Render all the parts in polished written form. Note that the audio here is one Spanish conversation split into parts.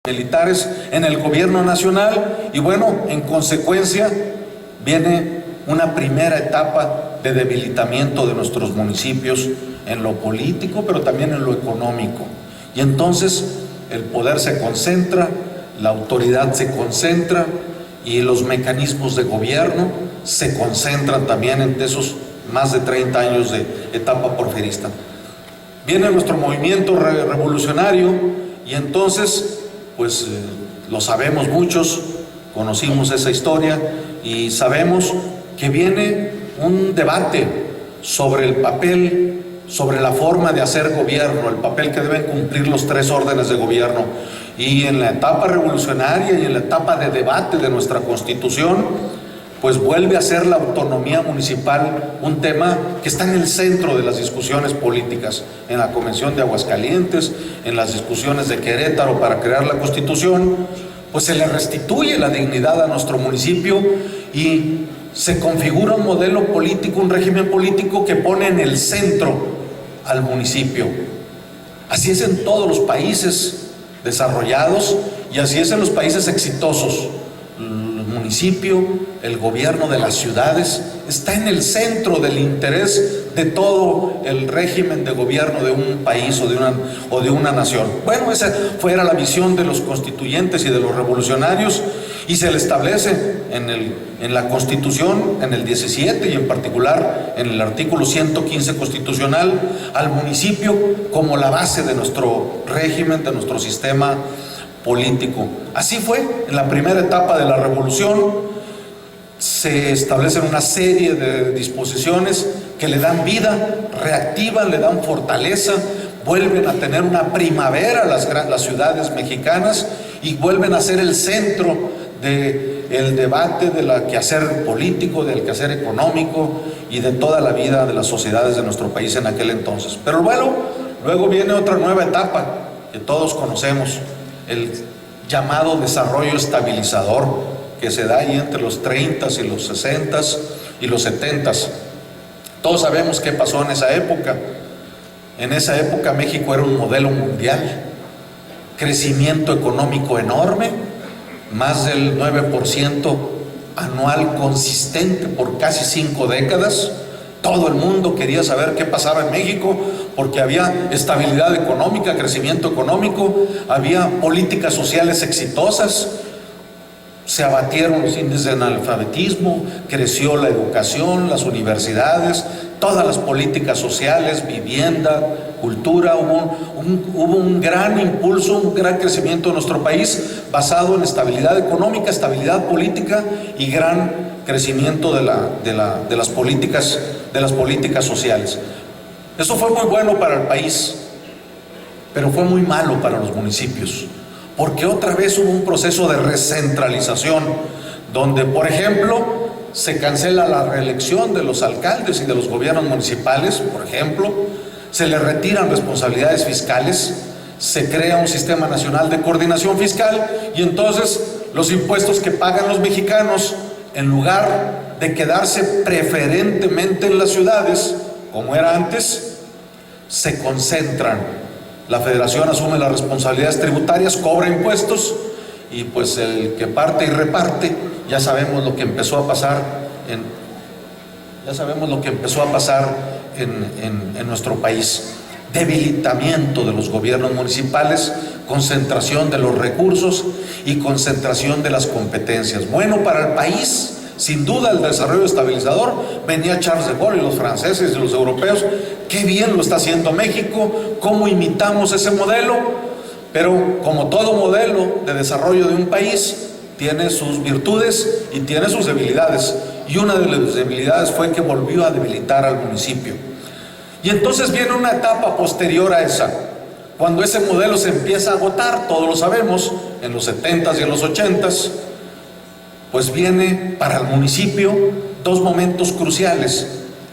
militares en el gobierno nacional y bueno, en consecuencia viene una primera etapa de debilitamiento de nuestros municipios en lo político, pero también en lo económico. Y entonces el poder se concentra, la autoridad se concentra y los mecanismos de gobierno se concentran también en esos más de 30 años de etapa porfirista. Viene nuestro movimiento revolucionario y entonces, pues lo sabemos muchos, conocimos esa historia y sabemos que viene un debate sobre el papel, sobre la forma de hacer gobierno, el papel que deben cumplir los tres órdenes de gobierno. Y en la etapa revolucionaria y en la etapa de debate de nuestra Constitución, pues vuelve a ser la autonomía municipal un tema que está en el centro de las discusiones políticas, en la Convención de Aguascalientes, en las discusiones de Querétaro para crear la Constitución, pues se le restituye la dignidad a nuestro municipio y se configura un modelo político, un régimen político que pone en el centro al municipio. Así es en todos los países desarrollados y así es en los países exitosos. El municipio, el gobierno de las ciudades está en el centro del interés de todo el régimen de gobierno de un país o de una nación. Bueno, esa era la visión de los constituyentes y de los revolucionarios y se le establece en la Constitución, en el 17 y en particular en el artículo 115 constitucional, al municipio como la base de nuestro régimen, de nuestro sistema político. Así fue en la primera etapa de la revolución. Se establecen una serie de disposiciones que le dan vida, reactivan, le dan fortaleza, vuelven a tener una primavera las ciudades mexicanas y vuelven a ser el centro del debate del quehacer político, del quehacer económico y de toda la vida de las sociedades de nuestro país en aquel entonces. Pero luego viene otra nueva etapa que todos conocemos, el llamado desarrollo estabilizador, que se da ahí entre los 30 y los 60 y los 70. Todos sabemos qué pasó en esa época. En esa época México era un modelo mundial, crecimiento económico enorme, más del 9% anual consistente por casi 5 décadas. Todo el mundo quería saber qué pasaba en México porque había estabilidad económica, crecimiento económico, había políticas sociales exitosas, se abatieron los índices de analfabetismo, creció la educación, las universidades, todas las políticas sociales, vivienda, cultura, hubo un gran impulso, un gran crecimiento en nuestro país basado en estabilidad económica, estabilidad política y gran crecimiento de las políticas sociales. Eso fue muy bueno para el país, pero fue muy malo para los municipios, porque otra vez hubo un proceso de recentralización, donde, por ejemplo, se cancela la reelección de los alcaldes y de los gobiernos municipales, por ejemplo, se les retiran responsabilidades fiscales, se crea un sistema nacional de coordinación fiscal y entonces los impuestos que pagan los mexicanos, en lugar de quedarse preferentemente en las ciudades, como era antes, se concentran. La federación asume las responsabilidades tributarias, cobra impuestos y pues el que parte y reparte, ya sabemos lo que empezó a pasar en nuestro país. Debilitamiento de los gobiernos municipales, concentración de los recursos y concentración de las competencias. Bueno, para el país, sin duda, el desarrollo estabilizador. Venía Charles de Gaulle y los franceses y los europeos, qué bien lo está haciendo México, cómo imitamos ese modelo, pero como todo modelo de desarrollo de un país, tiene sus virtudes y tiene sus debilidades, y una de las debilidades fue que volvió a debilitar al municipio. Y entonces viene una etapa posterior a esa, cuando ese modelo se empieza a agotar, todos lo sabemos, en los 70s y en los 80s, pues viene para el municipio dos momentos cruciales,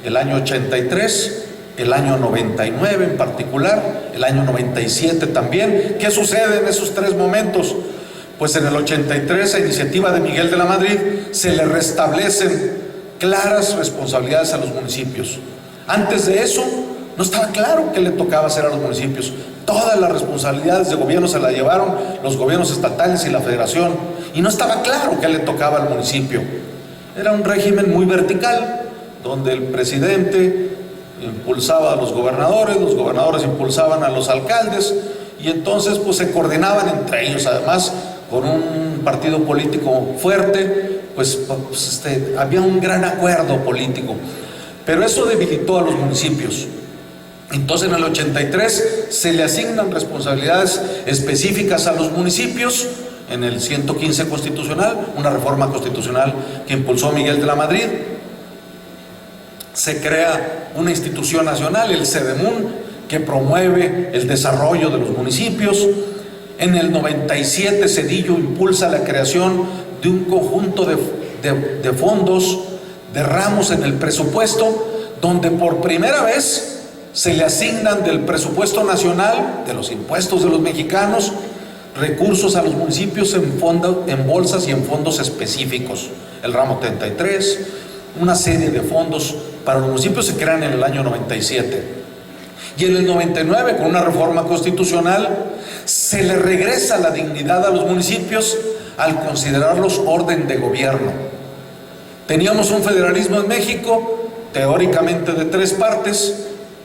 el año 83, el año 99 en particular, el año 97 también. ¿Qué sucede en esos tres momentos? Pues en el 83, a iniciativa de Miguel de la Madrid, se le restablecen claras responsabilidades a los municipios. Antes de eso, no estaba claro qué le tocaba hacer a los municipios. Todas las responsabilidades de gobierno se las llevaron los gobiernos estatales y la federación, y no estaba claro qué le tocaba al municipio. Era un régimen muy vertical, donde el presidente impulsaba a los gobernadores impulsaban a los alcaldes, y entonces pues se coordinaban entre ellos. Además, con un partido político fuerte, había un gran acuerdo político, pero eso debilitó a los municipios. Entonces en el 83 se le asignan responsabilidades específicas a los municipios. En el 115 constitucional, una reforma constitucional que impulsó Miguel de la Madrid, se crea una institución nacional, el CEDEMUN, que promueve el desarrollo de los municipios. En el 97 Zedillo impulsa la creación de un conjunto de fondos, de ramos en el presupuesto, donde por primera vez se le asignan del presupuesto nacional, de los impuestos de los mexicanos, recursos a los municipios en bolsas y en fondos específicos. El ramo 33, una serie de fondos para los municipios se crean en el año 97. Y en el 99, con una reforma constitucional, se le regresa la dignidad a los municipios al considerarlos orden de gobierno. Teníamos un federalismo en México, teóricamente de 3 partes,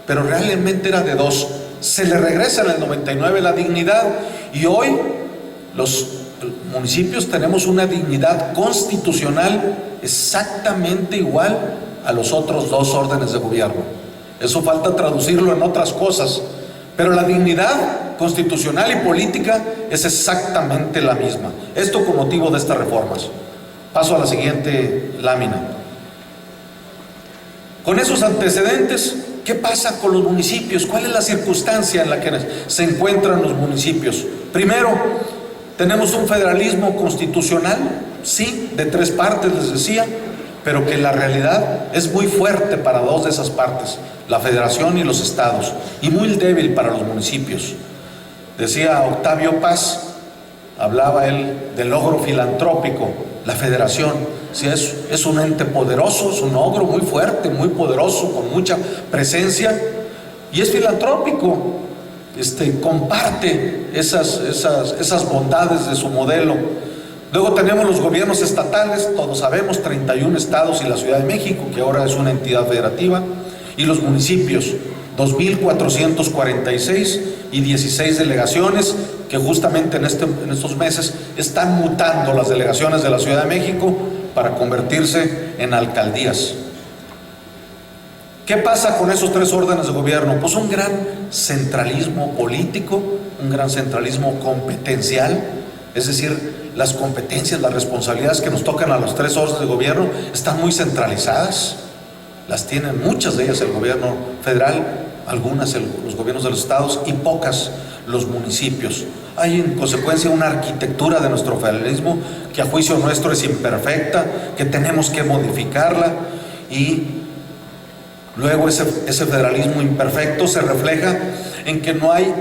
pero realmente era de 2. Se le regresa en el 99 la dignidad, y hoy los municipios tenemos una dignidad constitucional exactamente igual a los otros 2 órdenes de gobierno. Eso falta traducirlo en otras cosas, pero la dignidad constitucional y política es exactamente la misma. Esto con motivo de estas reformas. Paso a la siguiente lámina. Con esos antecedentes, ¿qué pasa con los municipios? ¿Cuál es la circunstancia en la que se encuentran los municipios? Primero, tenemos un federalismo constitucional, sí, de 3 partes, les decía, pero que la realidad es muy fuerte para 2 de esas partes, la federación y los estados, y muy débil para los municipios. Decía Octavio Paz, hablaba él del logro filantrópico, la federación. Sí, es un ente poderoso, es un ogro muy fuerte, muy poderoso, con mucha presencia, y es filantrópico, comparte esas bondades de su modelo. Luego tenemos los gobiernos estatales, todos sabemos, 31 estados y la Ciudad de México, que ahora es una entidad federativa, y los municipios, 2.446 y 16 delegaciones, que justamente en estos meses están mutando las delegaciones de la Ciudad de México para convertirse en alcaldías. ¿Qué pasa con esos 3 órdenes de gobierno? Pues un gran centralismo político, un gran centralismo competencial, es decir, las competencias, las responsabilidades que nos tocan a los 3 órdenes de gobierno están muy centralizadas. Las tienen muchas de ellas el gobierno federal, algunas los gobiernos de los estados, y pocas los municipios. Hay en consecuencia una arquitectura de nuestro federalismo que a juicio nuestro es imperfecta, que tenemos que modificarla, y luego ese federalismo imperfecto se refleja en que no hay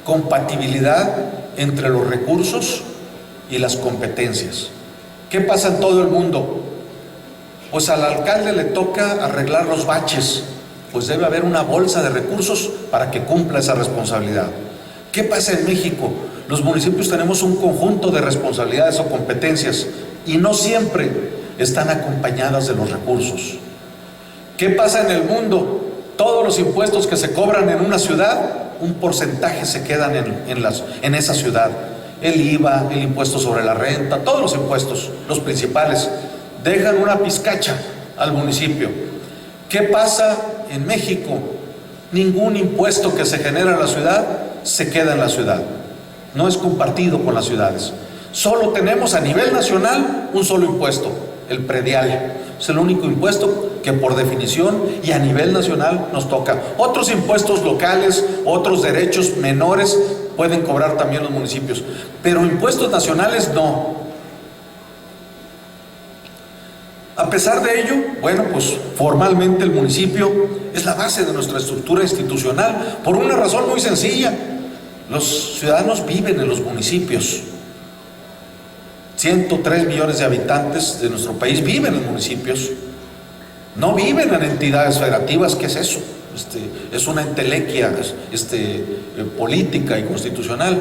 compatibilidad entre los recursos y las competencias. ¿Qué pasa en todo el mundo? Pues al alcalde le toca arreglar los baches, pues debe haber una bolsa de recursos para que cumpla esa responsabilidad. ¿Qué pasa en México? Los municipios tenemos un conjunto de responsabilidades o competencias y no siempre están acompañadas de los recursos. ¿Qué pasa en el mundo? Todos los impuestos que se cobran en una ciudad, un porcentaje se quedan en esa ciudad. El IVA, el impuesto sobre la renta, todos los impuestos, los principales, dejan una pizcacha al municipio. ¿Qué pasa en México? Ningún impuesto que se genera en la ciudad se queda en la ciudad, no es compartido con las ciudades. Solo tenemos a nivel nacional un solo impuesto, el predial. Es el único impuesto que por definición y a nivel nacional nos toca. Otros impuestos locales, otros derechos menores pueden cobrar también los municipios, pero impuestos nacionales no. A pesar de ello, bueno, pues formalmente el municipio es la base de nuestra estructura institucional, por una razón muy sencilla: los ciudadanos viven en los municipios. 103 millones de habitantes de nuestro país viven en municipios, no viven en entidades federativas. ¿Qué es eso? es una entelequia política y constitucional,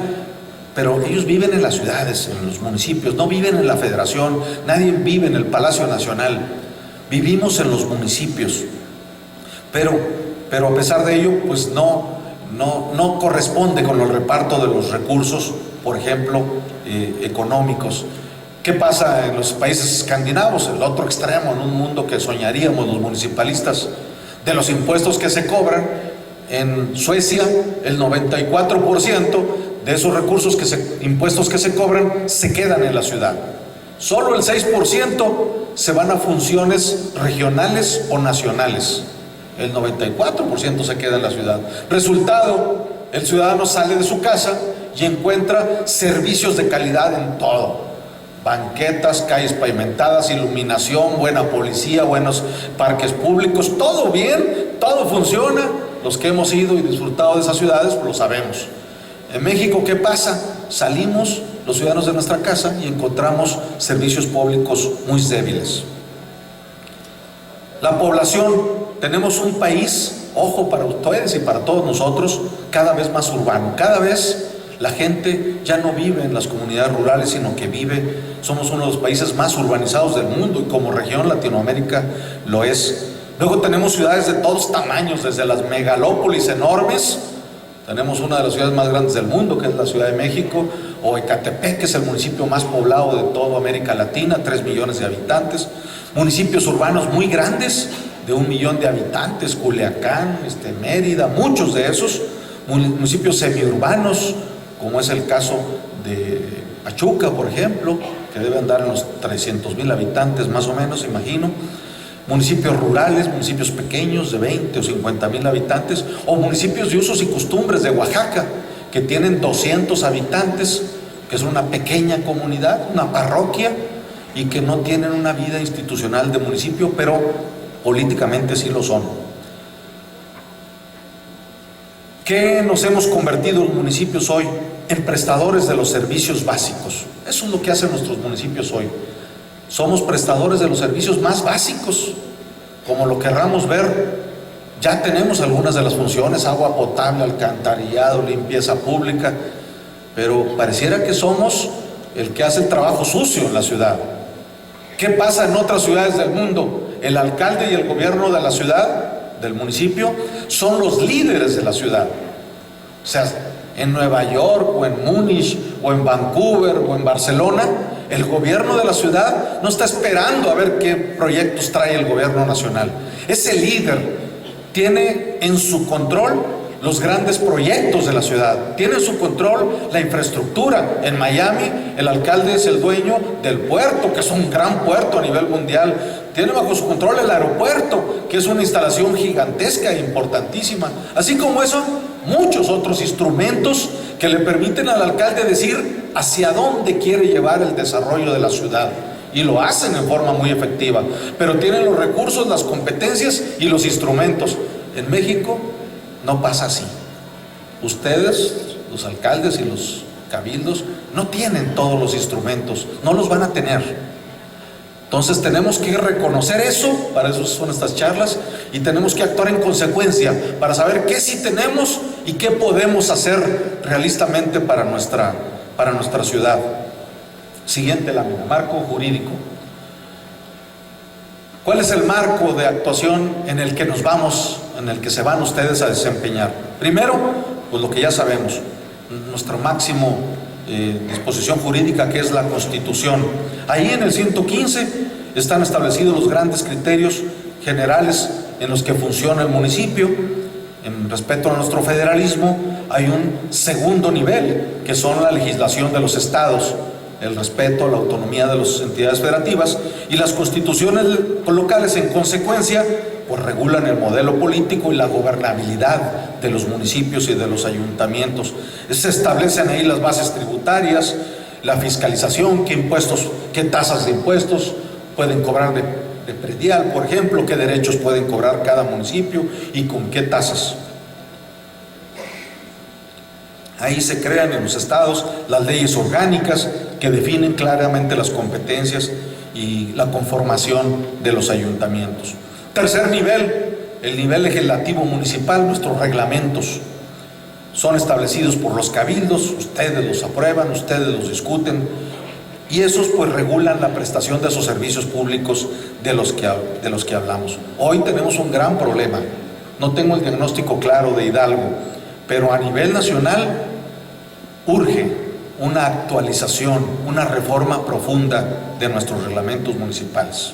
pero ellos viven en las ciudades, en los municipios, no viven en la federación, nadie vive en el Palacio Nacional, vivimos en los municipios, pero a pesar de ello, pues no corresponde con el reparto de los recursos, por ejemplo, económicos. ¿Qué pasa en los países escandinavos? El otro extremo, en un mundo que soñaríamos los municipalistas, de los impuestos que se cobran. En Suecia, el 94% de esos recursos, impuestos que se cobran, se quedan en la ciudad. Solo el 6% se van a funciones regionales o nacionales. El 94% se queda en la ciudad. Resultado, el ciudadano sale de su casa y encuentra servicios de calidad en todo: banquetas, calles pavimentadas, iluminación, buena policía, buenos parques públicos, todo bien, todo funciona. Los que hemos ido y disfrutado de esas ciudades, pues lo sabemos. En México, ¿qué pasa? Salimos los ciudadanos de nuestra casa y encontramos servicios públicos muy débiles. La población, tenemos un país, ojo, para ustedes y para todos nosotros, cada vez más urbano. Cada vez la gente ya no vive en las comunidades rurales, sino que somos uno de los países más urbanizados del mundo, y como región Latinoamérica lo es. Luego tenemos ciudades de todos tamaños, desde las megalópolis enormes. Tenemos una de las ciudades más grandes del mundo, que es la Ciudad de México, o Ecatepec, que es el municipio más poblado de toda América Latina, 3 millones de habitantes. Municipios urbanos muy grandes, de 1 millón de habitantes, Culiacán, Mérida, muchos de esos. Municipios semiurbanos, como es el caso de Pachuca, por ejemplo, que debe andar en los 300,000 habitantes más o menos, imagino. Municipios rurales, municipios pequeños de 20 o 50,000 habitantes, o municipios de usos y costumbres de Oaxaca, que tienen 200 habitantes, que es una pequeña comunidad, una parroquia, y que no tienen una vida institucional de municipio, pero políticamente sí lo son. ¿Qué nos hemos convertido los municipios hoy? En prestadores de los servicios básicos. Eso es lo que hacen nuestros municipios hoy. Somos prestadores de los servicios más básicos, como lo querramos ver. Ya tenemos algunas de las funciones: agua potable, alcantarillado, limpieza pública, pero pareciera que somos el que hace el trabajo sucio en la ciudad. ¿Qué pasa en otras ciudades del mundo? El alcalde y el gobierno de la ciudad, del municipio, son los líderes de la ciudad. O sea, en Nueva York, o en Múnich, o en Vancouver, o en Barcelona, el gobierno de la ciudad no está esperando a ver qué proyectos trae el gobierno nacional. Ese líder tiene en su control los grandes proyectos de la ciudad, tiene en su control la infraestructura. En Miami, el alcalde es el dueño del puerto, que es un gran puerto a nivel mundial. Tiene bajo su control el aeropuerto, que es una instalación gigantesca e importantísima. Así como eso, muchos otros instrumentos que le permiten al alcalde decir hacia dónde quiere llevar el desarrollo de la ciudad. Y lo hacen en forma muy efectiva, pero tienen los recursos, las competencias y los instrumentos. En México no pasa así. Ustedes, los alcaldes y los cabildos, no tienen todos los instrumentos, no los van a tener. Entonces tenemos que reconocer eso, para eso son estas charlas, y tenemos que actuar en consecuencia para saber qué sí tenemos y qué podemos hacer realistamente para nuestra ciudad. Siguiente lámina: marco jurídico. ¿Cuál es el marco de actuación en el que nos vamos, en el que se van ustedes a desempeñar? Primero, pues lo que ya sabemos, nuestra máxima disposición jurídica, que es la Constitución. Ahí en el 115 están establecidos los grandes criterios generales en los que funciona el municipio. En respeto a nuestro federalismo, hay un segundo nivel, que son la legislación de los estados, el respeto a la autonomía de las entidades federativas, y las constituciones locales, en consecuencia, pues regulan el modelo político y la gobernabilidad de los municipios y de los ayuntamientos. Se establecen ahí las bases tributarias, la fiscalización, qué impuestos, qué tasas de impuestos pueden cobrar de predial, por ejemplo, qué derechos pueden cobrar cada municipio y con qué tasas. Ahí se crean en los estados las leyes orgánicas que definen claramente las competencias y la conformación de los ayuntamientos. Tercer nivel, el nivel legislativo municipal, nuestros reglamentos son establecidos por los cabildos, ustedes los aprueban, ustedes los discuten, y esos pues regulan la prestación de esos servicios públicos de los que hablamos. Hoy tenemos un gran problema, no tengo el diagnóstico claro de Hidalgo, pero a nivel nacional urge una actualización, una reforma profunda de nuestros reglamentos municipales.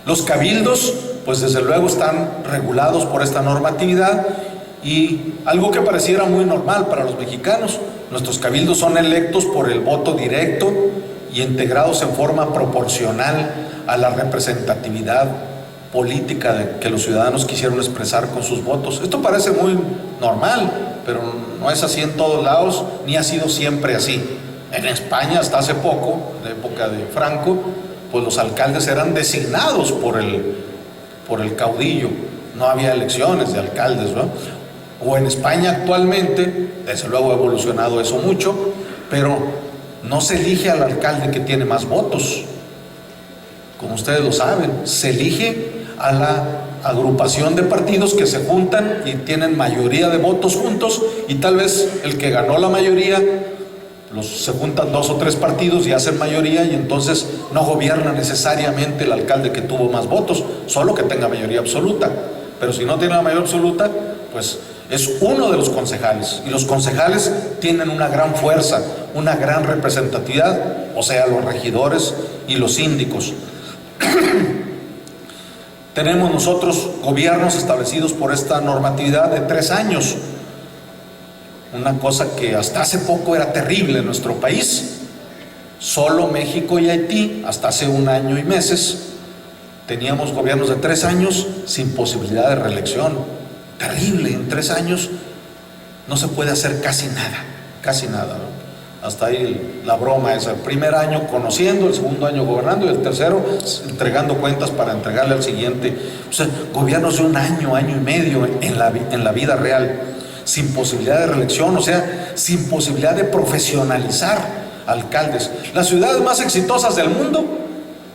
Los cabildos, pues desde luego están regulados por esta normatividad, y algo que pareciera muy normal para los mexicanos, nuestros cabildos son electos por el voto directo y integrados en forma proporcional a la representatividad política que los ciudadanos quisieron expresar con sus votos. Esto parece muy normal, pero no es así en todos lados, ni ha sido siempre así. En España, hasta hace poco, en la época de Franco, pues los alcaldes eran designados por el caudillo, no había elecciones de alcaldes, ¿no? O en España actualmente, desde luego ha evolucionado eso mucho, pero no se elige al alcalde que tiene más votos, como ustedes lo saben, se elige a la agrupación de partidos que se juntan y tienen mayoría de votos juntos, y tal vez el que ganó la mayoría, se juntan 2 o 3 partidos y hacen mayoría, y entonces no gobierna necesariamente el alcalde que tuvo más votos, solo que tenga mayoría absoluta. Pero si no tiene la mayoría absoluta, pues es uno de los concejales, y los concejales tienen una gran fuerza, una gran representatividad, o sea, los regidores y los síndicos. Tenemos nosotros gobiernos establecidos por esta normatividad de 3 años, una cosa que hasta hace poco era terrible en nuestro país. Solo México y Haití, hasta hace 1 año y meses, teníamos gobiernos de 3 años sin posibilidad de reelección. Terrible, en 3 años no se puede hacer casi nada, ¿no? Hasta ahí la broma es el primer año conociendo, el segundo año gobernando, y el tercero entregando cuentas para entregarle al siguiente. O sea, gobiernos de 1 año, año y medio en la vida real, sin posibilidad de reelección, o sea, sin posibilidad de profesionalizar alcaldes. Las ciudades más exitosas del mundo,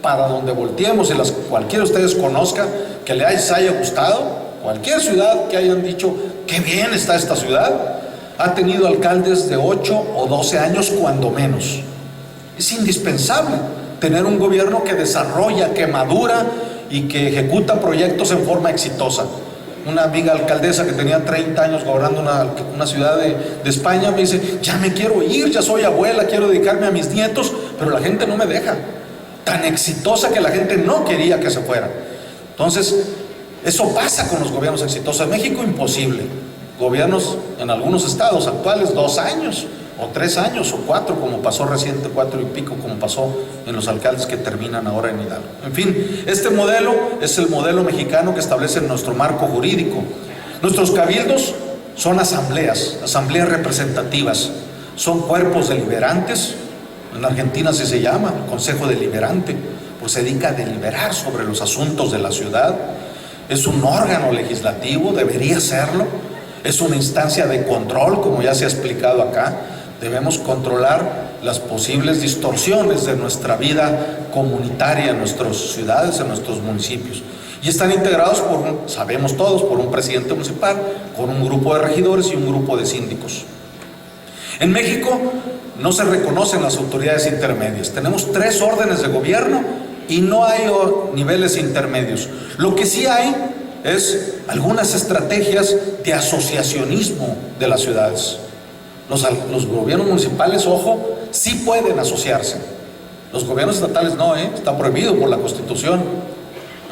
para donde volteemos y las cualquiera de ustedes conozca, que les haya gustado, cualquier ciudad que hayan dicho qué bien está esta ciudad, ha tenido alcaldes de 8 o 12 años cuando menos. Es indispensable tener un gobierno que desarrolla, que madura y que ejecuta proyectos en forma exitosa. Una amiga alcaldesa que tenía 30 años gobernando una ciudad de España me dice: ya me quiero ir, ya soy abuela, quiero dedicarme a mis nietos, pero la gente no me deja. Tan exitosa que la gente no quería que se fuera. Entonces, eso pasa con los gobiernos exitosos. En México, imposible. Gobiernos en algunos estados actuales, 2 años, o 3 años, o 4, como pasó reciente, 4 y pico, como pasó en los alcaldes que terminan ahora en Hidalgo. En fin, este modelo es el modelo mexicano que establece nuestro marco jurídico. Nuestros cabildos son asambleas representativas, son cuerpos deliberantes. En Argentina así se llama, el Consejo Deliberante, pues se dedica a deliberar sobre los asuntos de la ciudad. Es un órgano legislativo, debería serlo. Es una instancia de control, como ya se ha explicado acá. Debemos controlar las posibles distorsiones de nuestra vida comunitaria en nuestras ciudades, en nuestros municipios. Y están integrados sabemos todos, por un presidente municipal, con un grupo de regidores y un grupo de síndicos. En México no se reconocen las autoridades intermedias. Tenemos 3 órdenes de gobierno y no hay niveles intermedios. Lo que sí hay es algunas estrategias de asociacionismo de las ciudades. Los gobiernos municipales, ojo, sí pueden asociarse. Los gobiernos estatales no, está prohibido por la Constitución.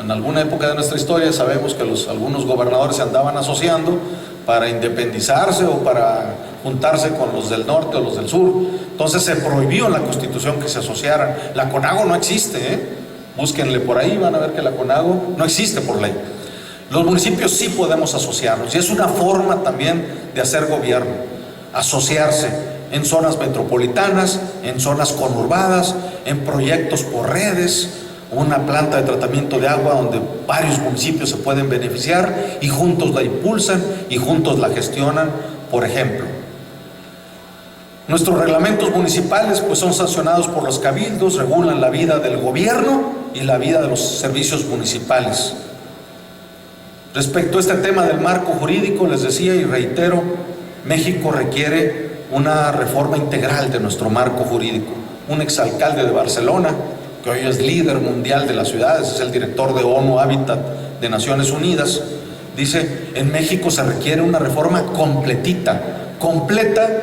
En alguna época de nuestra historia sabemos que algunos gobernadores se andaban asociando para independizarse o para juntarse con los del norte o los del sur. Entonces se prohibió en la Constitución que se asociaran. La CONAGO no existe, búsquenle por ahí, van a ver que la CONAGO no existe por ley. Los municipios sí podemos asociarnos, y es una forma también de hacer gobierno, asociarse en zonas metropolitanas, en zonas conurbadas, en proyectos por redes, una planta de tratamiento de agua donde varios municipios se pueden beneficiar y juntos la impulsan y juntos la gestionan, por ejemplo. Nuestros reglamentos municipales pues son sancionados por los cabildos, regulan la vida del gobierno y la vida de los servicios municipales. Respecto a este tema del marco jurídico, les decía y reitero, México requiere una reforma integral de nuestro marco jurídico. Un exalcalde de Barcelona, que hoy es líder mundial de las ciudades, es el director de ONU Hábitat de Naciones Unidas, dice: en México se requiere una reforma completa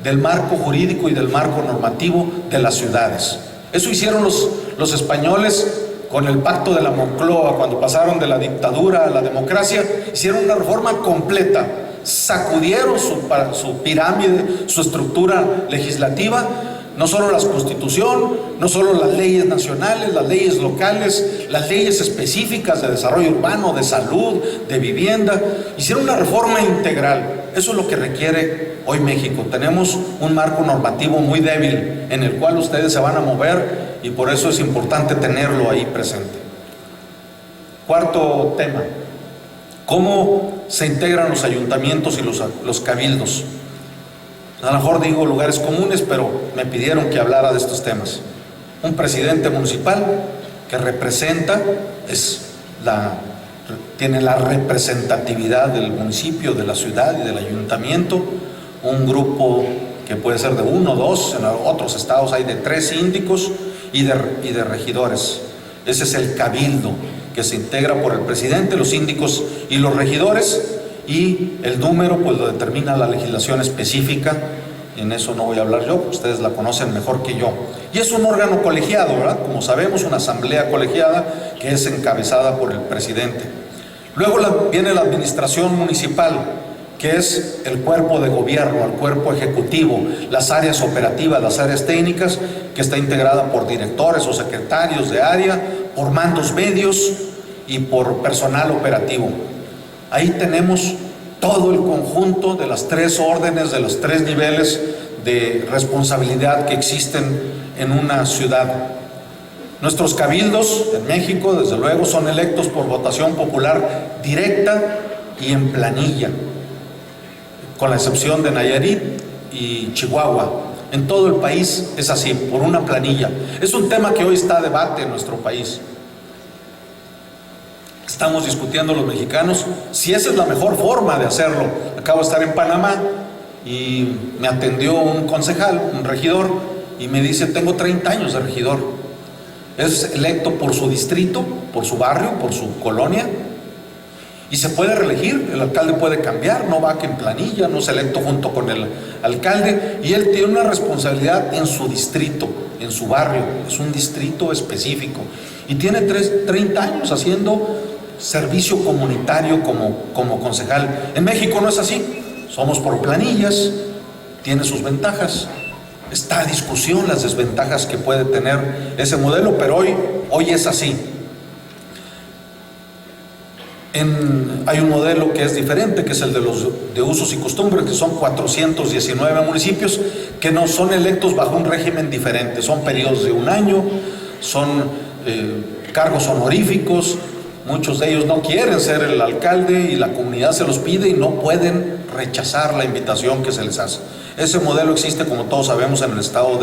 del marco jurídico y del marco normativo de las ciudades. Eso hicieron los españoles con el Pacto de la Moncloa, cuando pasaron de la dictadura a la democracia. Hicieron una reforma completa, sacudieron su pirámide, su estructura legislativa, no solo la Constitución, no solo las leyes nacionales, las leyes locales, las leyes específicas de desarrollo urbano, de salud, de vivienda. Hicieron una reforma integral. Eso es lo que requiere hoy México. Tenemos un marco normativo muy débil en el cual ustedes se van a mover, y por eso es importante tenerlo ahí presente. Cuarto tema: ¿cómo se integran los ayuntamientos y los cabildos? A lo mejor digo lugares comunes, pero me pidieron que hablara de estos temas. Un presidente municipal que representa, tiene la representatividad del municipio, de la ciudad y del ayuntamiento. Un grupo que puede ser de 1 o 2, en otros estados hay de 3 síndicos y de regidores. Ese es el cabildo, que se integra por el presidente, los síndicos y los regidores, y el número pues lo determina la legislación específica. En eso no voy a hablar yo, ustedes la conocen mejor que yo. Y es un órgano colegiado, ¿verdad? Como sabemos, una asamblea colegiada que es encabezada por el presidente. Luego viene la administración municipal, que es el cuerpo de gobierno, el cuerpo ejecutivo, las áreas operativas, las áreas técnicas, que está integrada por directores o secretarios de área, por mandos medios y por personal operativo. Ahí tenemos todo el conjunto de las 3 órdenes, de los 3 niveles de responsabilidad que existen en una ciudad. Nuestros cabildos en México, desde luego, son electos por votación popular directa y en planilla, con la excepción de Nayarit y Chihuahua. En todo el país es así, por una planilla. Es un tema que hoy está a debate en nuestro país. Estamos discutiendo los mexicanos si esa es la mejor forma de hacerlo. Acabo de estar en Panamá y me atendió un concejal, un regidor, y me dice: tengo 30 años de regidor. Es electo por su distrito, por su barrio, por su colonia, y se puede reelegir. El alcalde puede cambiar, no va que en planilla, no es electo junto con el alcalde, y él tiene una responsabilidad en su distrito, en su barrio. Es un distrito específico y tiene 30 años haciendo servicio comunitario como concejal. En México no es así, somos por planillas, tiene sus ventajas. Está a discusión las desventajas que puede tener ese modelo, pero hoy es así. Hay un modelo que es diferente, que es el de usos y costumbres, que son 419 municipios que no son electos bajo un régimen diferente. Son periodos de 1 año, son cargos honoríficos. Muchos de ellos no quieren ser el alcalde y la comunidad se los pide y no pueden rechazar la invitación que se les hace. Ese modelo existe, como todos sabemos, en el estado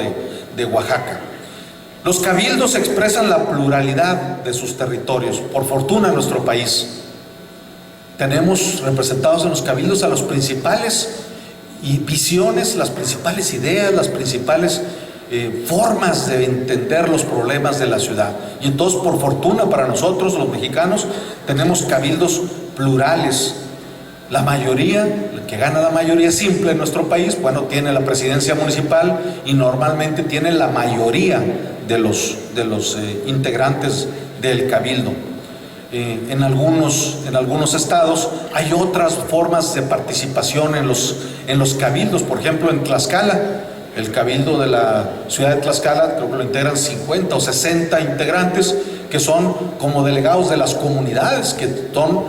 de Oaxaca. Los cabildos expresan la pluralidad de sus territorios. Por fortuna en nuestro país tenemos representados en los cabildos a los principales visiones, las principales ideas, las principales formas de entender los problemas de la ciudad. Y entonces, por fortuna para nosotros los mexicanos, tenemos cabildos plurales. La mayoría, el que gana la mayoría simple en nuestro país, bueno, tiene la presidencia municipal y normalmente tiene la mayoría de los integrantes del cabildo. En algunos estados hay otras formas de participación en los cabildos. Por ejemplo, en Tlaxcala, el cabildo de la ciudad de Tlaxcala, creo que lo integran 50 o 60 integrantes, que son como delegados de las comunidades, que son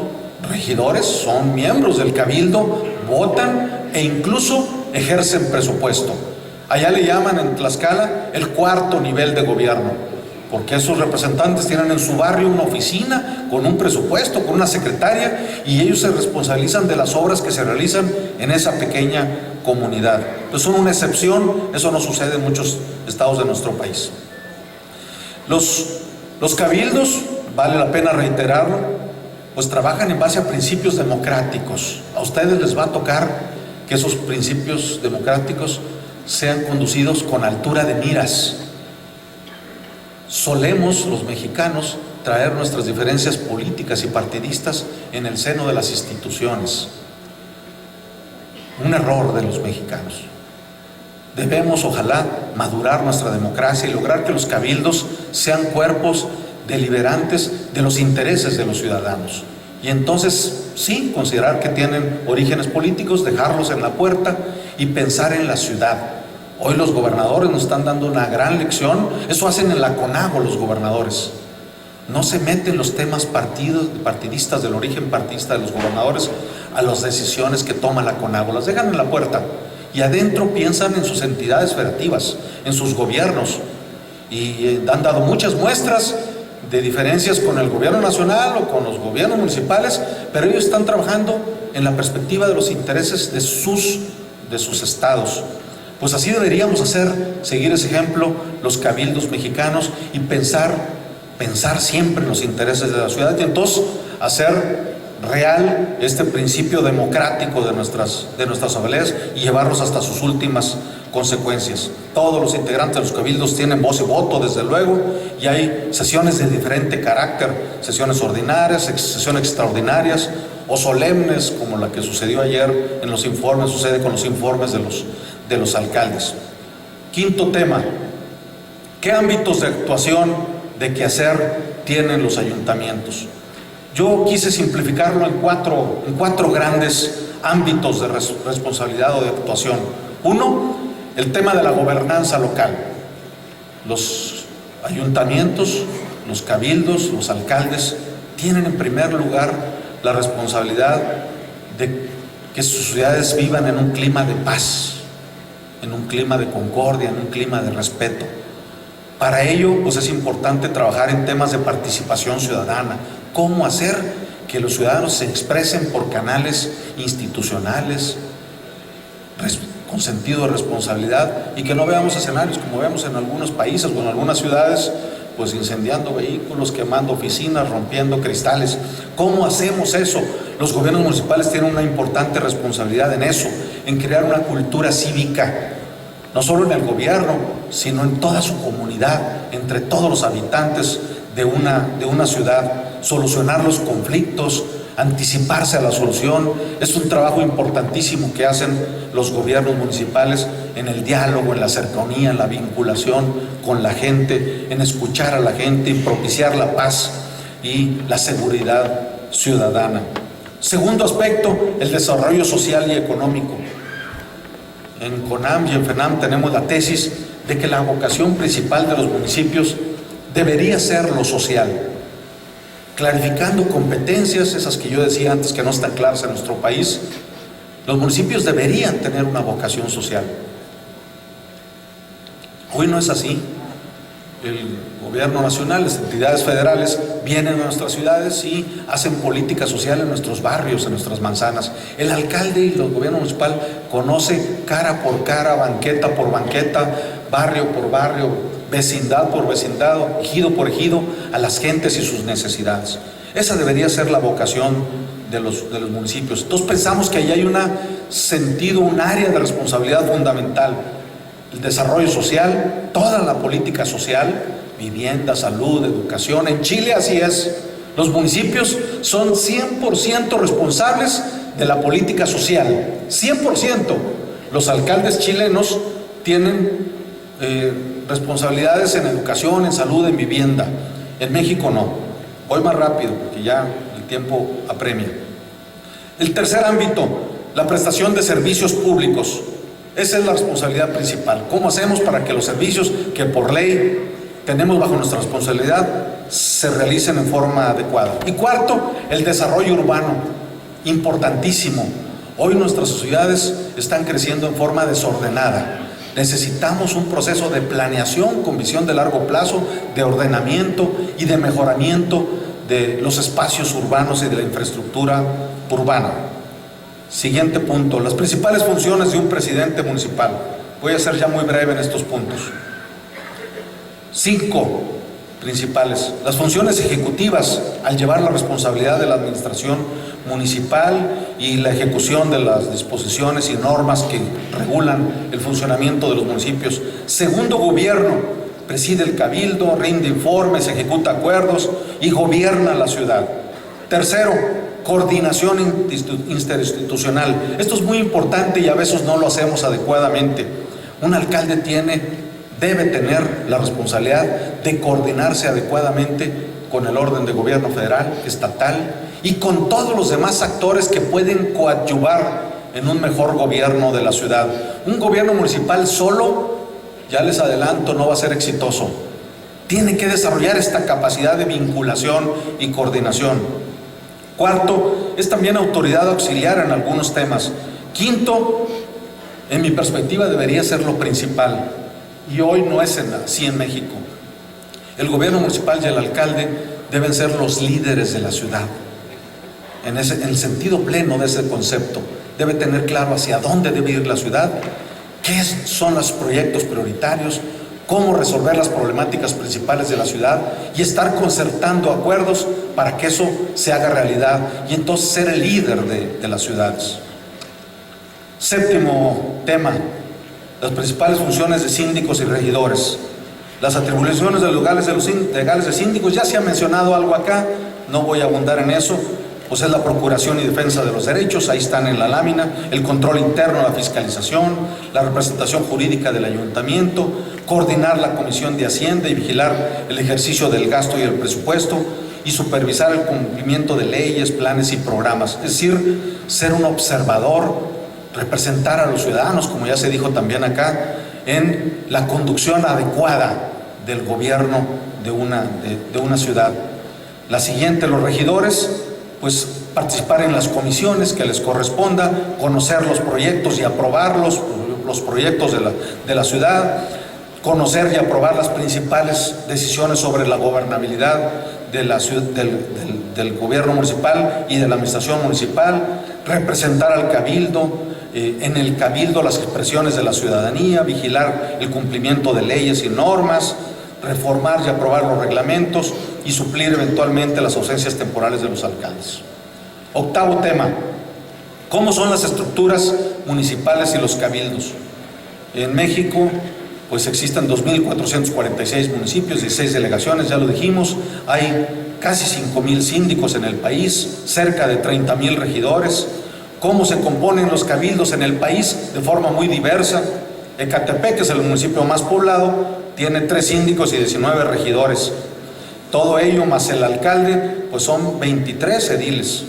regidores, son miembros del cabildo, votan e incluso ejercen presupuesto. Allá le llaman en Tlaxcala el 4º nivel de gobierno, porque esos representantes tienen en su barrio una oficina con un presupuesto, con una secretaria, y ellos se responsabilizan de las obras que se realizan en esa pequeña comunidad. Entonces son una excepción, eso no sucede en muchos estados de nuestro país. Los cabildos, vale la pena reiterarlo, pues trabajan en base a principios democráticos. A ustedes les va a tocar que esos principios democráticos sean conducidos con altura de miras. Solemos los mexicanos traer nuestras diferencias políticas y partidistas en el seno de las instituciones. Un error de los mexicanos. Debemos, ojalá, madurar nuestra democracia y lograr que los cabildos sean cuerpos deliberantes de los intereses de los ciudadanos. Y entonces, sí, considerar que tienen orígenes políticos, dejarlos en la puerta y pensar en la ciudad. Hoy los gobernadores nos están dando una gran lección. Eso hacen en la CONAGO los gobernadores. No se meten los temas partidistas, del origen partidista de los gobernadores a las decisiones que toma la CONAGO. Las dejan en la puerta y adentro piensan en sus entidades federativas, en sus gobiernos. Y han dado muchas muestras de diferencias con el gobierno nacional o con los gobiernos municipales, pero ellos están trabajando en la perspectiva de los intereses de sus estados. Pues así deberíamos seguir ese ejemplo los cabildos mexicanos y pensar siempre en los intereses de la ciudad y entonces hacer real este principio democrático de nuestras asambleas y llevarlos hasta sus últimas consecuencias. Todos los integrantes de los cabildos tienen voz y voto, desde luego, y hay sesiones de diferente carácter, sesiones ordinarias, sesiones extraordinarias o solemnes, como la que sucedió ayer en los informes, sucede con los informes de los alcaldes. Quinto tema: ¿qué ámbitos de actuación, de quehacer tienen los ayuntamientos? Yo quise simplificarlo en cuatro grandes ámbitos de responsabilidad o de actuación. Uno, el tema de la gobernanza local. Los ayuntamientos, los cabildos, los alcaldes tienen en primer lugar la responsabilidad de que sus ciudades vivan en un clima de paz, en un clima de concordia, en un clima de respeto. Para ello, pues es importante trabajar en temas de participación ciudadana. ¿Cómo hacer que los ciudadanos se expresen por canales institucionales con sentido de responsabilidad y que no veamos escenarios como vemos en algunos países o en algunas ciudades, pues incendiando vehículos, quemando oficinas, rompiendo cristales? ¿Cómo hacemos eso? Los gobiernos municipales tienen una importante responsabilidad en eso, en crear una cultura cívica, no solo en el gobierno, sino en toda su comunidad, entre todos los habitantes de una ciudad, solucionar los conflictos, anticiparse a la solución. Es un trabajo importantísimo que hacen los gobiernos municipales en el diálogo, en la cercanía, en la vinculación con la gente, en escuchar a la gente y propiciar la paz y la seguridad ciudadana. Segundo aspecto, el desarrollo social y económico. En CONAM y en FENAM tenemos la tesis de que la vocación principal de los municipios debería ser lo social, clarificando competencias, esas que yo decía antes que no están claras en nuestro país. Los municipios deberían tener una vocación social. Hoy no es así. El gobierno nacional, las entidades federales vienen a nuestras ciudades y hacen política social en nuestros barrios, en nuestras manzanas. El alcalde y el gobierno municipal conoce cara por cara, banqueta por banqueta, barrio por barrio, vecindad por vecindad, ejido por ejido, a las gentes y sus necesidades. Esa debería ser la vocación de los municipios. Entonces pensamos que ahí hay un área de responsabilidad fundamental. El desarrollo social, toda la política social, vivienda, salud, educación. En Chile así es. Los municipios son 100% responsables de la política social. 100%. Los alcaldes chilenos tienen responsabilidades en educación, en salud, en vivienda. En México no. Voy más rápido porque ya el tiempo apremia. El tercer ámbito, la prestación de servicios públicos. Esa es la responsabilidad principal. ¿Cómo hacemos para que los servicios que por ley tenemos bajo nuestra responsabilidad se realicen en forma adecuada? Y cuarto, el desarrollo urbano, importantísimo. Hoy nuestras ciudades están creciendo en forma desordenada. Necesitamos un proceso de planeación con visión de largo plazo, de ordenamiento y de mejoramiento de los espacios urbanos y de la infraestructura urbana. Siguiente punto, las principales funciones de un presidente municipal. Voy a ser ya muy breve en estos puntos. 5. principales. Las funciones ejecutivas, al llevar la responsabilidad de la administración municipal y la ejecución de las disposiciones y normas que regulan el funcionamiento de los municipios. Segundo, gobierno, preside el cabildo, rinde informes, ejecuta acuerdos y gobierna la ciudad. Tercero, coordinación interinstitucional. Esto es muy importante y a veces no lo hacemos adecuadamente. Un alcalde debe tener la responsabilidad de coordinarse adecuadamente con el orden de gobierno federal, estatal y con todos los demás actores que pueden coadyuvar en un mejor gobierno de la ciudad. Un gobierno municipal solo, ya les adelanto, no va a ser exitoso. Tiene que desarrollar esta capacidad de vinculación y coordinación. Cuarto, es también autoridad auxiliar en algunos temas. Quinto, en mi perspectiva debería ser lo principal. Y hoy no es así en México. El gobierno municipal y el alcalde deben ser los líderes de la ciudad. En el sentido pleno de ese concepto, debe tener claro hacia dónde debe ir la ciudad, qué son los proyectos prioritarios, cómo resolver las problemáticas principales de la ciudad y estar concertando acuerdos para que eso se haga realidad y entonces ser el líder de las ciudades. Séptimo tema, las principales funciones de síndicos y regidores. Las atribuciones legales de síndicos, ya se ha mencionado algo acá, no voy a abundar en eso, pues es la procuración y defensa de los derechos, ahí están en la lámina, el control interno, la fiscalización, la representación jurídica del ayuntamiento, coordinar la comisión de Hacienda y vigilar el ejercicio del gasto y el presupuesto y supervisar el cumplimiento de leyes, planes y programas, es decir, ser un observador, representar a los ciudadanos, como ya se dijo también acá, en la conducción adecuada del gobierno de una ciudad. La siguiente, los regidores, pues participar en las comisiones que les corresponda, conocer los proyectos y aprobar los proyectos de la ciudad, conocer y aprobar las principales decisiones sobre la gobernabilidad del gobierno municipal y de la administración municipal, representar al cabildo, en el cabildo las expresiones de la ciudadanía, vigilar el cumplimiento de leyes y normas, reformar y aprobar los reglamentos y suplir eventualmente las ausencias temporales de los alcaldes. Octavo tema, ¿cómo son las estructuras municipales y los cabildos? En México, pues existen 2.446 municipios, 16 delegaciones, ya lo dijimos, hay casi 5.000 síndicos en el país, cerca de 30.000 regidores. ¿Cómo se componen los cabildos en el país? De forma muy diversa. Ecatepec, que es el municipio más poblado, tiene 3 síndicos y 19 regidores. Todo ello más el alcalde, pues son 23 ediles,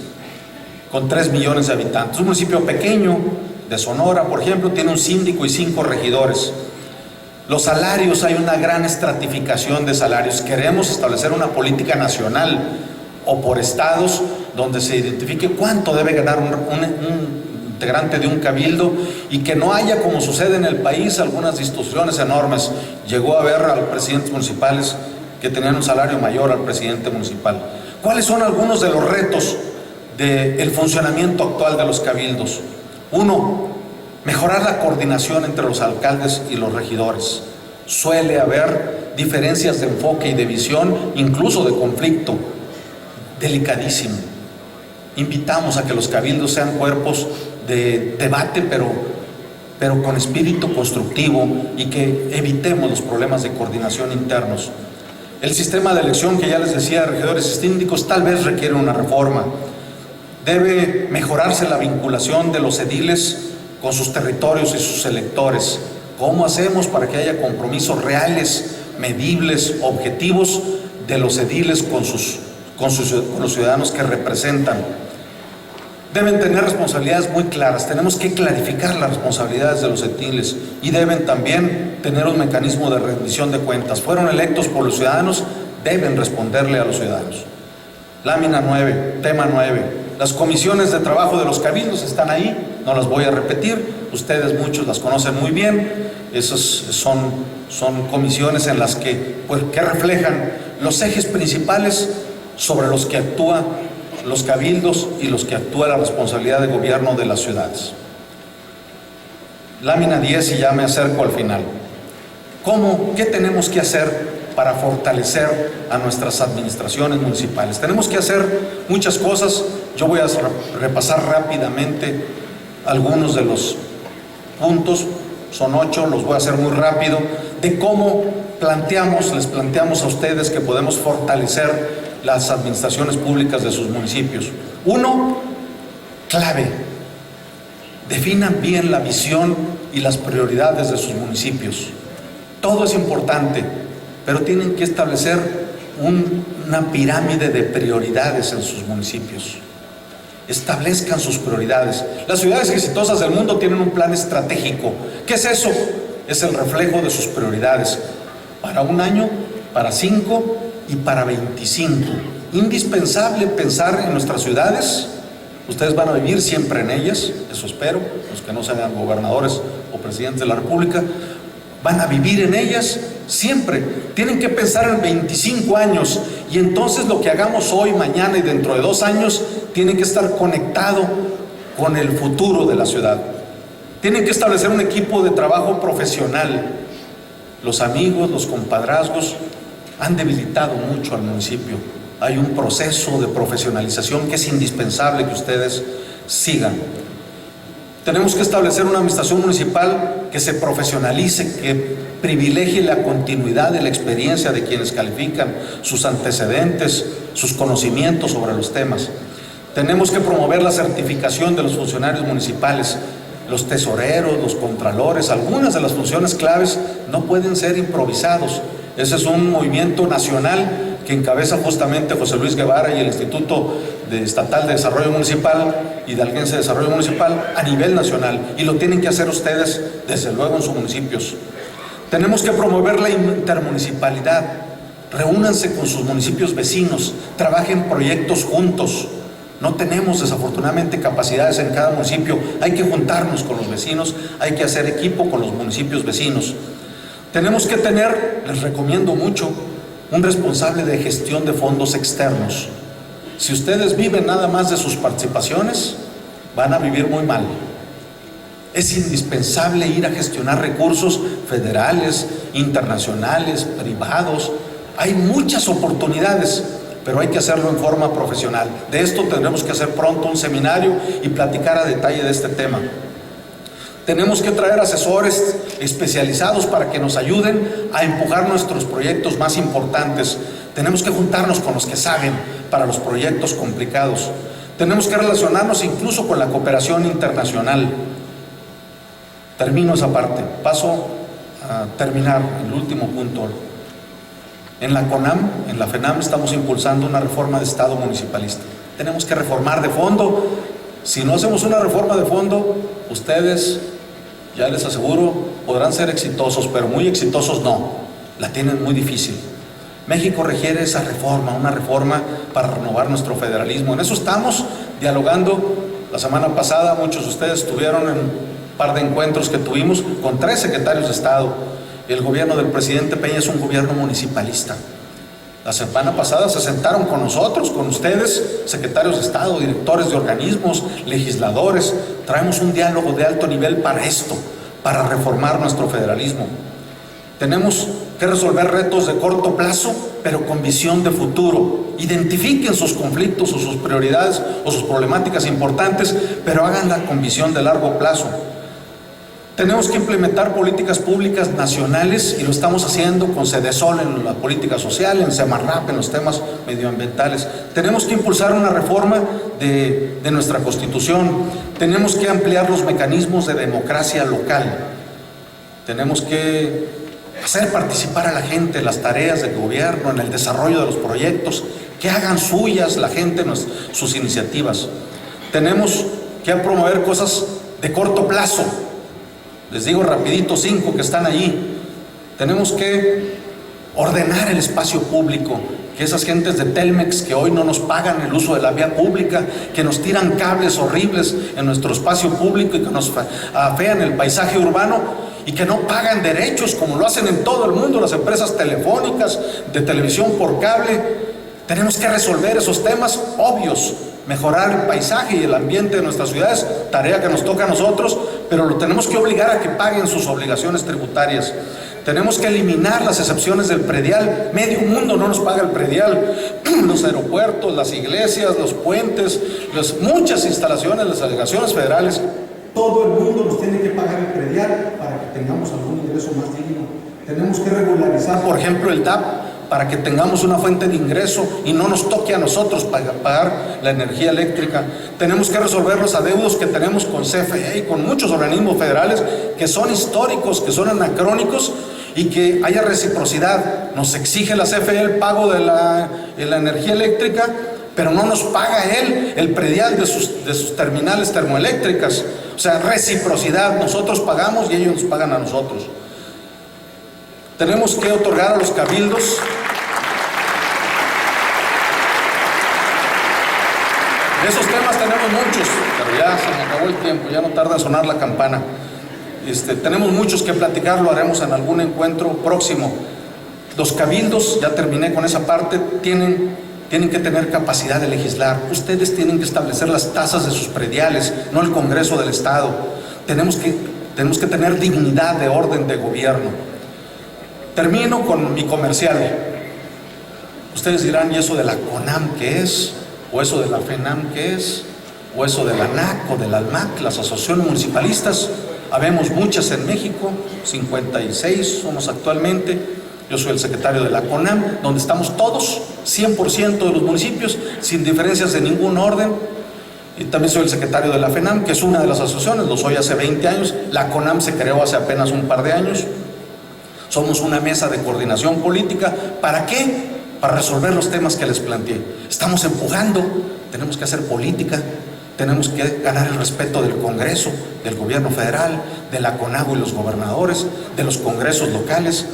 con 3 millones de habitantes. Un municipio pequeño de Sonora, por ejemplo, tiene un síndico y 5 regidores. Los salarios, hay una gran estratificación de salarios. Queremos establecer una política nacional o por estados donde se identifique cuánto debe ganar un integrante de un cabildo y que no haya, como sucede en el país, algunas distorsiones enormes. Llegó a haber a los presidentes municipales que tenían un salario mayor al presidente municipal. ¿Cuáles son algunos de los retos del funcionamiento actual de los cabildos? 1, mejorar la coordinación entre los alcaldes y los regidores. Suele haber diferencias de enfoque y de visión, incluso de conflicto. Delicadísimo. Invitamos a que los cabildos sean cuerpos de debate, pero con espíritu constructivo y que evitemos los problemas de coordinación internos. El sistema de elección que ya les decía de regidores y síndicos tal vez requiere una reforma. Debe mejorarse la vinculación de los ediles con sus territorios y sus electores. ¿Cómo hacemos para que haya compromisos reales, medibles, objetivos de los ediles con los ciudadanos que representan? Deben tener responsabilidades muy claras. Tenemos que clarificar las responsabilidades de los ediles y deben también tener un mecanismo de rendición de cuentas. Fueron electos por los ciudadanos, deben responderle a los ciudadanos. Lámina 9, tema 9. Las comisiones de trabajo de los cabildos están ahí, no las voy a repetir, ustedes muchos las conocen muy bien. Esas son comisiones en las que reflejan los ejes principales sobre los que actúan los cabildos y los que actúa la responsabilidad de gobierno de las ciudades. Lámina 10 y ya me acerco al final. ¿Qué tenemos que hacer para fortalecer a nuestras administraciones municipales. Tenemos que hacer muchas cosas. Yo voy a repasar rápidamente algunos de los puntos, son 8, los voy a hacer muy rápido, de cómo les planteamos a ustedes que podemos fortalecer las administraciones públicas de sus municipios. 1, clave, definan bien la visión y las prioridades de sus municipios. Todo es importante, pero tienen que establecer una pirámide de prioridades en sus municipios. Establezcan sus prioridades. Las ciudades exitosas del mundo tienen un plan estratégico. ¿Qué es eso? Es el reflejo de sus prioridades para un año, para 5 y para 25. Indispensable pensar en nuestras ciudades. Ustedes van a vivir siempre en ellas, eso espero, los que no sean gobernadores o presidentes de la República, van a vivir en ellas siempre. Tienen que pensar en 25 años y entonces lo que hagamos hoy, mañana y dentro de 2 años tiene que estar conectado con el futuro de la ciudad. Tienen que establecer un equipo de trabajo profesional. Los amigos, los compadrazgos han debilitado mucho al municipio. Hay un proceso de profesionalización que es indispensable que ustedes sigan. Tenemos que establecer una administración municipal que se profesionalice, que privilegie la continuidad de la experiencia de quienes califican, sus antecedentes, sus conocimientos sobre los temas. Tenemos que promover la certificación de los funcionarios municipales, los tesoreros, los contralores. Algunas de las funciones claves no pueden ser improvisados. Ese es un movimiento nacional que encabeza justamente José Luis Guevara y el Instituto Estatal de Desarrollo Municipal y de Hidalguense de Desarrollo Municipal a nivel nacional, y lo tienen que hacer ustedes desde luego en sus municipios. Tenemos que promover la intermunicipalidad. Reúnanse con sus municipios vecinos, trabajen proyectos juntos. No tenemos desafortunadamente capacidades en cada municipio, hay que juntarnos con los vecinos, hay que hacer equipo con los municipios vecinos. Tenemos que tener, les recomiendo mucho, un responsable de gestión de fondos externos. Si ustedes viven nada más de sus participaciones, van a vivir muy mal. Es indispensable ir a gestionar recursos federales, internacionales, privados. Hay muchas oportunidades, pero hay que hacerlo en forma profesional. De esto tendremos que hacer pronto un seminario y platicar a detalle de este tema. Tenemos que traer asesores especializados para que nos ayuden a empujar nuestros proyectos más importantes. Tenemos que juntarnos con los que saben para los proyectos complicados. Tenemos que relacionarnos incluso con la cooperación internacional. Termino esa parte. Paso a terminar el último punto. En la CONAM, en la FENAM, estamos impulsando una reforma de Estado municipalista. Tenemos que reformar de fondo. Si no hacemos una reforma de fondo, ustedes, ya les aseguro, podrán ser exitosos, pero muy exitosos no. La tienen muy difícil. México requiere esa reforma, una reforma para renovar nuestro federalismo. En eso estamos dialogando. La semana pasada muchos de ustedes estuvieron en un par de encuentros que tuvimos con 3 secretarios de Estado. El gobierno del presidente Peña es un gobierno municipalista. La semana pasada se sentaron con nosotros, con ustedes, secretarios de Estado, directores de organismos, legisladores. Traemos un diálogo de alto nivel para esto, para reformar nuestro federalismo. Tenemos que resolver retos de corto plazo, pero con visión de futuro. Identifiquen sus conflictos o sus prioridades o sus problemáticas importantes, pero háganla con visión de largo plazo. Tenemos que implementar políticas públicas nacionales y lo estamos haciendo con Cedesol en la política social, en Semarnap en los temas medioambientales. Tenemos que impulsar una reforma de nuestra Constitución. Tenemos que ampliar los mecanismos de democracia local. Tenemos que hacer participar a la gente en las tareas del gobierno, en el desarrollo de los proyectos, que hagan suyas la gente sus iniciativas. Tenemos que promover cosas de corto plazo. Les digo rapidito 5 que están allí. Tenemos que ordenar el espacio público, que esas gentes de Telmex que hoy no nos pagan el uso de la vía pública, que nos tiran cables horribles en nuestro espacio público y que nos afean el paisaje urbano y que no pagan derechos como lo hacen en todo el mundo las empresas telefónicas, de televisión por cable. Tenemos que resolver esos temas obvios, mejorar el paisaje y el ambiente de nuestras ciudades, tarea que nos toca a nosotros, pero lo tenemos que obligar a que paguen sus obligaciones tributarias. Tenemos que eliminar las excepciones del predial. Medio mundo no nos paga el predial. Los aeropuertos, las iglesias, los puentes, muchas instalaciones, las delegaciones federales. Todo el mundo nos tiene que pagar el predial para que tengamos algún ingreso más digno. Tenemos que regularizar, por ejemplo, el DAP para que tengamos una fuente de ingreso y no nos toque a nosotros pagar la energía eléctrica. Tenemos que resolver los adeudos que tenemos con CFE y con muchos organismos federales que son históricos, que son anacrónicos, y que haya reciprocidad. Nos exige la CFE el pago de la energía eléctrica, pero no nos paga él el predial de sus terminales termoeléctricas. O sea, reciprocidad, nosotros pagamos y ellos nos pagan a nosotros. Tenemos que otorgar a los cabildos de esos temas. Tenemos muchos, pero ya se me acabó el tiempo, ya no tarda en sonar la campana. Tenemos muchos que platicar, lo haremos en algún encuentro próximo. Los cabildos, ya terminé con esa parte, tienen que tener capacidad de legislar. Ustedes tienen que establecer las tasas de sus prediales, no el Congreso del Estado. Tenemos que tener dignidad de orden de gobierno. Termino con mi comercial. Ustedes dirán, ¿y eso de la CONAM qué es? ¿O eso de la FENAM qué es? ¿O eso de la ANAC o de la ALMAC, las asociaciones municipalistas? Habemos muchas en México, 56 somos actualmente. Yo soy el secretario de la CONAM, donde estamos todos, 100% de los municipios, sin diferencias de ningún orden. Y también soy el secretario de la FENAM, que es una de las asociaciones, lo soy hace 20 años. La CONAM se creó hace apenas un par de años. Somos una mesa de coordinación política. ¿Para qué? Para resolver los temas que les planteé. Estamos empujando, tenemos que hacer política, tenemos que ganar el respeto del Congreso, del gobierno federal, de la CONAGO y los gobernadores, de los congresos locales,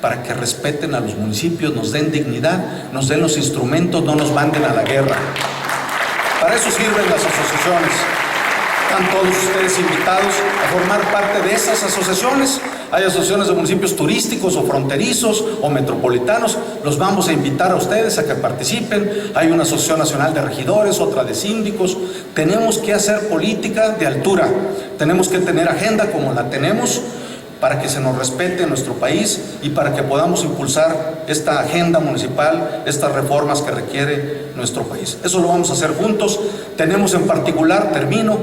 para que respeten a los municipios, nos den dignidad, nos den los instrumentos, no nos manden a la guerra. Para eso sirven las asociaciones. Están todos ustedes invitados a formar parte de esas asociaciones. Hay asociaciones de municipios turísticos o fronterizos o metropolitanos. Los vamos a invitar a ustedes a que participen. Hay una asociación nacional de regidores, otra de síndicos. Tenemos que hacer política de altura. Tenemos que tener agenda como la tenemos para que se nos respete en nuestro país y para que podamos impulsar esta agenda municipal, estas reformas que requiere nuestro país. Eso lo vamos a hacer juntos. Tenemos en particular, termino,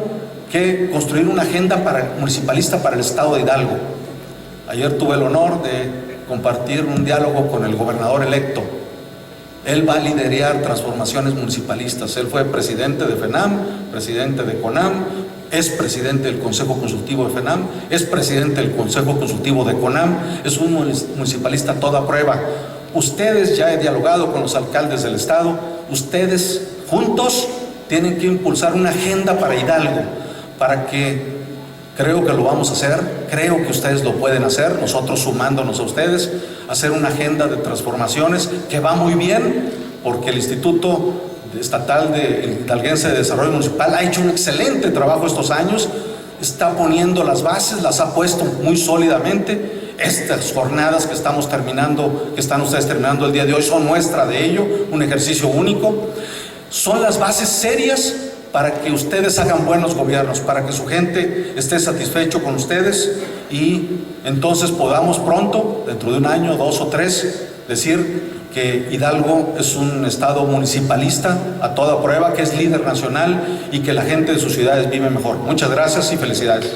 que construir una agenda municipalista para el estado de Hidalgo. Ayer tuve el honor de compartir un diálogo con el gobernador electo. Él va a liderar transformaciones municipalistas. Él fue presidente de FENAM, presidente de CONAM, es presidente del Consejo Consultivo de FENAM, es presidente del Consejo Consultivo de CONAM, es un municipalista a toda prueba. Ustedes, ya he dialogado con los alcaldes del estado, ustedes juntos tienen que impulsar una agenda para Hidalgo, para que, creo que lo vamos a hacer, creo que ustedes lo pueden hacer, nosotros sumándonos a ustedes, hacer una agenda de transformaciones que va muy bien, porque el Instituto Estatal Hidalguense de Desarrollo Municipal ha hecho un excelente trabajo estos años, está poniendo las bases, las ha puesto muy sólidamente. Estas jornadas que estamos terminando, que están ustedes terminando el día de hoy, son muestra de ello, un ejercicio único. Son las bases serias para que ustedes hagan buenos gobiernos, para que su gente esté satisfecho con ustedes y entonces podamos pronto, dentro de un año, 2 o 3, decir que Hidalgo es un estado municipalista a toda prueba, que es líder nacional y que la gente de sus ciudades vive mejor. Muchas gracias y felicidades.